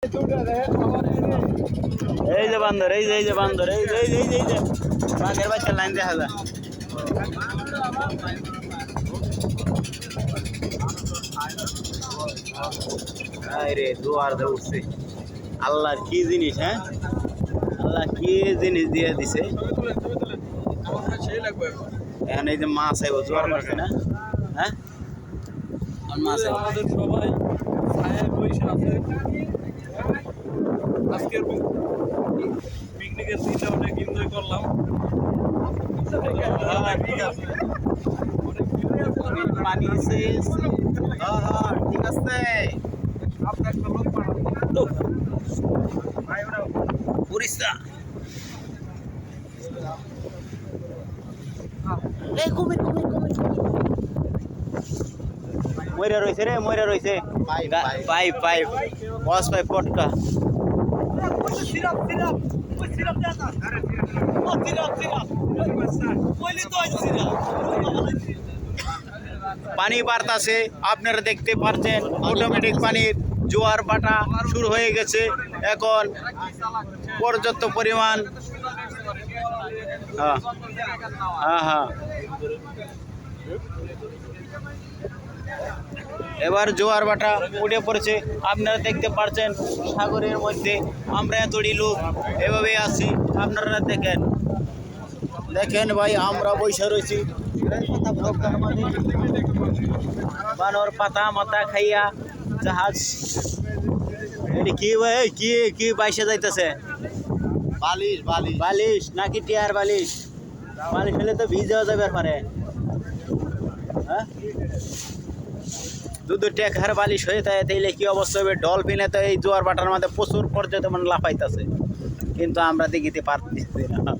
এই যে বান্দর, এই যে বান্দর, এই যে বাঘের বাচ্চা লাইন দেখা যায়। রে দুয়ার দে উঠছে। আল্লাহর কি জিনিস, হ্যাঁ আল্লাহ কি জিনিস দিয়ে দিছে। এখন এই যে মাছ আইব, জোয়ার মারছে না, হ্যাঁ মাছ আমাদের সবাই বসে আছে। আজকের পিকনিকের দিনটা অনেক এনজয় করলাম। পানি আছে, ঠিক আছে। উড়িষ্যা ময়রা রয়েছে রে, ময়রা রয়েছে। পাইপ পাইপ বস পাইপ পটকা পানি বাড়তাছে, আপনারা দেখতে পাচ্ছেন। অটোমেটিক পানির জোয়ার বাটা শুরু হয়ে গেছে। এখন পর্যাপ্ত পরিমাণ, হ্যাঁ হ্যাঁ হ্যাঁ, এবার জোয়ার বাটা উঠে পড়েছে। আপনারা দেখতে পাচ্ছেন সাগরের মধ্যে আমরা এতটি লোক এভাবে আছি। আপনারা দেখেন, দেখেন ভাই, আমরা বসে রয়েছি বানর পাতা মাথা খাইয়া জাহাজ। এটি কি ভাই, কি কি বাইসে যাইতেছে? বালিশ বালিশ বালিশ নাকি টিয়ার বালিশ? বালিশ হলে তো ভিজেও যাবে পারে। হ্যাঁ, দুধ টেকার বালিশ হয়ে থাকে, তাইলে কি অবস্থা হবে? ডলফিনে তো এই জোয়ার বাটার মধ্যে প্রচুর পর্যটন লাফাইতেছে, কিন্তু আমরা দেখিতে পারতেছি না।